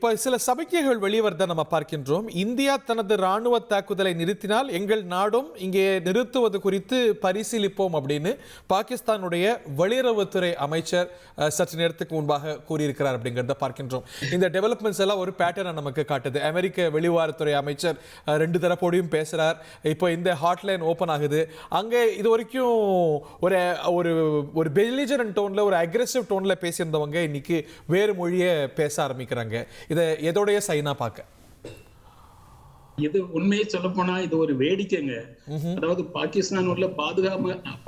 இப்போ சில சமிக்கைகள் வெளிவரதை நம்ம பார்க்கின்றோம். இந்தியா தனது ராணுவ தாக்குதலை நிறுத்தினால் எங்கள் நாடும் இங்கே நிறுத்துவது குறித்து பரிசீலிப்போம் அப்படின்னு பாகிஸ்தானுடைய வெளியுறவுத்துறை அமைச்சர் சற்று நேரத்துக்கு முன்பாக கூறியிருக்கிறார் அப்படிங்கிறத பார்க்கின்றோம். இந்த டெவலப்மெண்ட்ஸ் எல்லாம் ஒரு பேட்டர்னை நமக்கு காட்டுது. அமெரிக்க வெளியுறவுத்துறை அமைச்சர் 2 தரப்போடையும் பேசுகிறார். இப்போ இந்த ஹாட்லைன் ஓப்பன் ஆகுது. அங்கே இது வரைக்கும் ஒரு ஒரு ஒரு பெலிஜரன்ட் டோனில், ஒரு அக்ரெசிவ் டோனில் பேசியிருந்தவங்க இன்னைக்கு வேறு மொழியை பேச ஆரம்பிக்கிறாங்க. இதை எதோடைய சைனா பார்க்க? இது உண்மையை சொல்ல போனா இது ஒரு வேடிக்கைங்க. அதாவது பாகிஸ்தான் உள்ள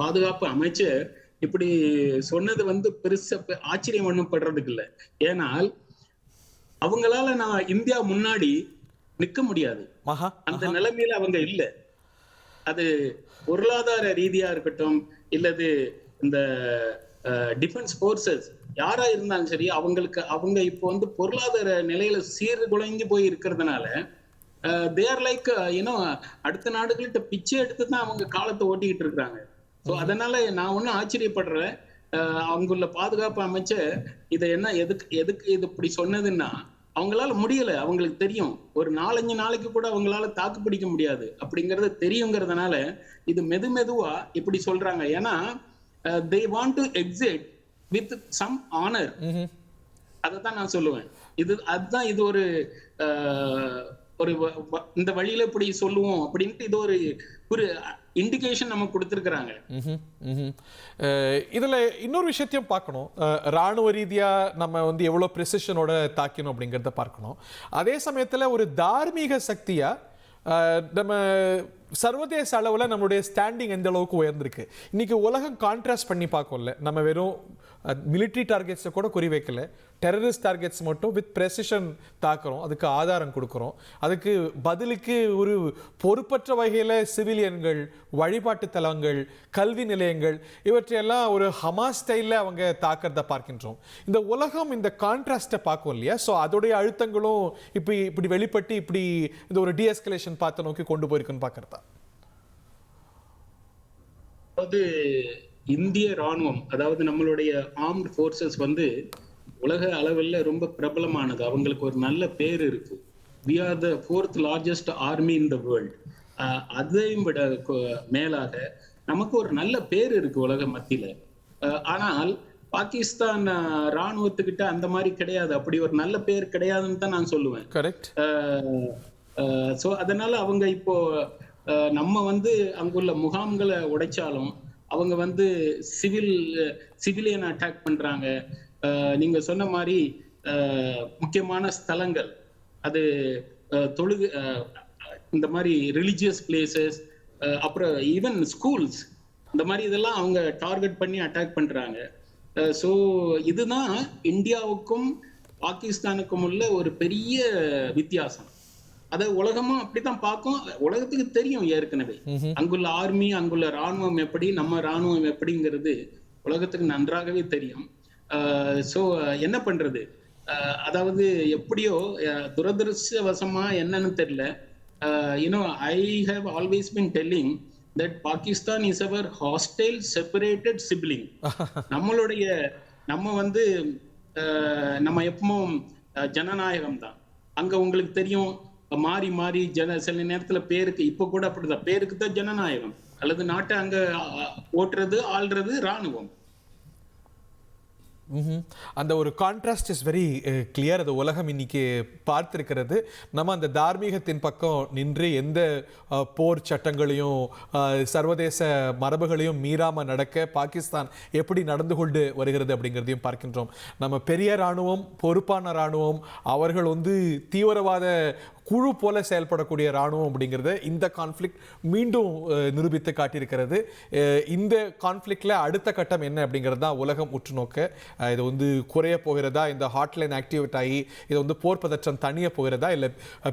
பாதுகாப்பு அமைச்சர் இப்படி சொன்னது பெருசா ஆச்சரியம் பண்ணப்படுறதுக்கு இல்ல. ஏனால் அவங்களால நான் இந்தியா முன்னாடி நிக்க முடியாது. அந்த நிலைமையில அவங்க இல்ல. அது பொருளாதார ரீதியா இருக்கட்டும், இல்லது இந்த டிஃபென்ஸ் போர்சஸ் யாரா இருந்தாலும் சரி, அவங்க இப்போ பொருளாதார நிலையில சீர்குலைஞ்சு போய் இருக்கிறதுனால தேர் லைக் அடுத்த நாடுகள்கிட்ட பிச்சை எடுத்து தான் அவங்க காலத்தை ஓட்டிக்கிட்டு இருக்கிறாங்க. ஸோ அதனால நான் ஒன்னும் ஆச்சரியப்படுறேன். அங்குள்ள பாதுகாப்பு அமைச்சர் இதை எதுக்கு இது இப்படி சொன்னதுன்னா, அவங்களால முடியல. அவங்களுக்கு தெரியும் ஒரு 4-5 நாளைக்கு கூட அவங்களால தாக்கு பிடிக்க முடியாது அப்படிங்கறது தெரியுங்கிறதுனால இது மெதுவா இப்படி சொல்றாங்க. ஏன்னா they want to exit with some honor. அதத்தான் நான் சொல்லுவேன். அதுதான் இது ஒரு இந்த வழியில இப்படி சொல்லுவோம் அப்படின்ட்டு இது ஒரு இண்டிகேஷன் நமக்கு கொடுத்திருக்கிறாங்க. இதுல இன்னொரு விஷயத்தையும் பார்க்கணும். ராணுவ ரீதியா நம்ம எவ்வளவு பிரிசிஷனோட தாக்கணும் அப்படிங்கறத பார்க்கணும். அதே சமயத்துல ஒரு தார்மீக சக்தியா நம்ம சர்வதேச அளவில் நம்மளுடைய ஸ்டாண்டிங் எந்த அளவுக்கு உயர்ந்திருக்கு. இன்னைக்கு உலகம் கான்ட்ராஸ்ட் பண்ணி பார்க்கல. நம்ம வெறும் மிலிட்ரி டார்கெட்ஸை கூட குறி வைக்கல, டெரரிஸ்ட் டார்கெட்ஸ் மட்டும் வித் ப்ரெசிஷன் தாக்குறோம். அதுக்கு ஆதாரம் கொடுக்குறோம். அதுக்கு பதிலுக்கு ஒரு பொறுப்பற்ற வகையில் சிவிலியன்கள், வழிபாட்டு தலங்கள், கல்வி நிலையங்கள் இவற்றையெல்லாம் ஒரு ஹமாஸ் ஸ்டைலில் அவங்க தாக்கிறத பார்க்கின்றோம். இந்த உலகம் இந்த கான்ட்ராஸ்டை பார்க்கும் இல்லையா? ஸோ அதோடைய அழுத்தங்களும் இப்படி வெளிப்பட்டு இப்படி இந்த ஒரு டீஎஸ்கலேஷன் பார்த்து நோக்கி கொண்டு போயிருக்குன்னு பார்க்கறதா? அதாவது இந்திய ராணுவம், அதாவது நம்மளுடைய ஆர்ம்டு ஃபோர்ஸஸ் உலக அளவில் ரொம்ப பிரபலமானது. அவங்களுக்கு ஒரு நல்ல பேர் இருக்கு. we are the 4th largest army in the world. அதையும் விட மேலாக நமக்கு ஒரு நல்ல பேர் இருக்கு உலக மத்தியில. ஆனால் பாகிஸ்தான் ராணுவத்துக்கிட்ட அந்த மாதிரி கிடையாது. அப்படி ஒரு நல்ல பேர் கிடையாதுன்னு தான் நான் சொல்லுவேன். கரெக்ட். ஸோ அதனால அவங்க இப்போ நம்ம அங்குள்ள முகாம்களை உடைச்சாலும் அவங்க சிவிலியன் அட்டாக் பண்றாங்க. நீங்க சொன்ன மாதிரி முக்கியமான ஸ்தலங்கள், அது தொழுகு, இந்த மாதிரி ரிலிஜியஸ் பிளேசஸ், அப்புறம் ஈவன் ஸ்கூல்ஸ், இந்த மாதிரி இதெல்லாம் அவங்க டார்கெட் பண்ணி அட்டாக் பண்றாங்க. ஸோ இதுதான் இந்தியாவுக்கும் பாகிஸ்தானுக்கும் உள்ள ஒரு பெரிய வித்தியாசம். அதை உலகமும் அப்படித்தான் பார்க்கும். உலகத்துக்கு தெரியும் ஏற்கனவே அங்குள்ள ஆர்மி, அங்குள்ள ராணுவம் எப்படி, நம்ம ராணுவம் எப்படிங்கிறது உலகத்துக்கு நன்றாகவே தெரியும். ஸோ என்ன பண்றது, அதாவது எப்படியோ துரதிருஷ்டவசமா என்னன்னு தெரியல. I have always been telling that Pakistan is our hostile separated sibling. நம்ம எப்பவும் ஜனநாயகம் தான். அங்க உங்களுக்கு தெரியும் மாறி சில நேரத்துல பேருக்கு, இப்ப கூட அப்படிதான், பேருக்கு தான் ஜனநாயகம் அல்லது நாட்டை அங்க ஓட்டுறது ஆள்றது ராணுவம். அந்த ஒரு கான்ட்ராஸ்ட் இஸ் வெரி கிளியர். அது உலகம் இன்னைக்கு பார்த்திருக்கிறது. நம்ம அந்த தார்மீகத்தின் பக்கம் நின்று எந்த போர் சட்டங்களையும் சர்வதேச மரபுகளையும் மீறாம நடக்க பாகிஸ்தான் எப்படி நடந்து கொண்டு வருகிறது அப்படிங்கிறதையும் பார்க்கின்றோம். நம்ம பெரிய ராணுவம், பொறுப்பான ராணுவம், அவர்கள் தீவிரவாத குழு போல செயல்படக்கூடிய ராணுவம் அப்படிங்கிறத இந்த கான்ஃப்ளிக்ட் மீண்டும் நிரூபித்து காட்டியிருக்கிறது. இந்த கான்ஃப்ளிக்ட்ல அடுத்த கட்டம் என்ன அப்படிங்கிறது தான் உலகம் உற்று நோக்க. இது குறைய போகிறதா, இந்த ஹாட்லைன் ஆக்டிவேட் ஆகி இது போர் பதற்றம் தனிய போகிறதா இல்லை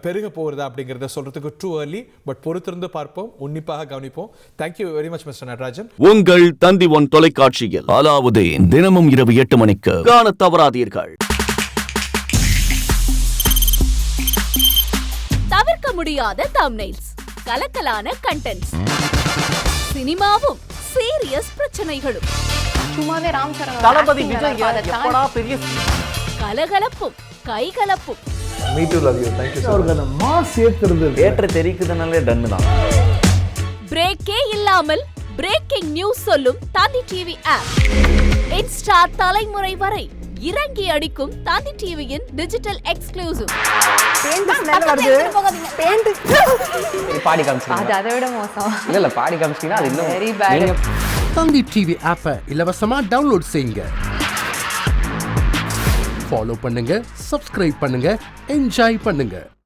பெருக போகிறதா அப்படிங்கிறத சொல்றதுக்கு டூ ஏர்லி. பட் பொறுத்திருந்து பார்ப்போம், உன்னிப்பாக கவனிப்போம். Thank you very much mister Natarajan. உங்கள் தந்தி ஒன் தொலைக்காட்சியில் அலாவுதீன் தினமும் இரவு 8 மணிக்கு காண தவறாதீர்கள். தவிர்க்க முடியாத தம்ப்நெயில்ஸ், கலக்கலான கண்டென்ட்ஸ், சினிமாவும் சீரியஸ் பிரச்சனைகளும், சும்மாவே ராம் சரண் தளபதி விஜய் எப்படா பெரிய கலகலப்பும் கைகலப்பும் me too love you. Thank you sir. அவருக்கு அந்த மாஸ் ஏத்துறது ஏற்ற தெரிக்குதுனாலே டன்னு தான். பிரேக்கே இல்லாமல் பிரேக்கிங் நியூஸ் சொல்லும் தந்தி டிவி ஆப். இன்ஸ்டா தலைமுறை வரை இறங்கி அடிக்கும் தந்தி டிவியின் டிஜிட்டல் எக்ஸ்க்ளூசிவ். பாடி காமிச்சிட்டீங்க. அது அதை விட மோசம். இல்ல பாடி காமிச்சிட்டீங்கன்னா அது இன்னும் வெரி பேட். தந்தி டிவி ஆப்பை இலவசமா டவுன்லோட் செய்யுங்க. ஃபாலோ பண்ணுங்க, சப்ஸ்கிரைப் பண்ணுங்க, என்ஜாய் பண்ணுங்க.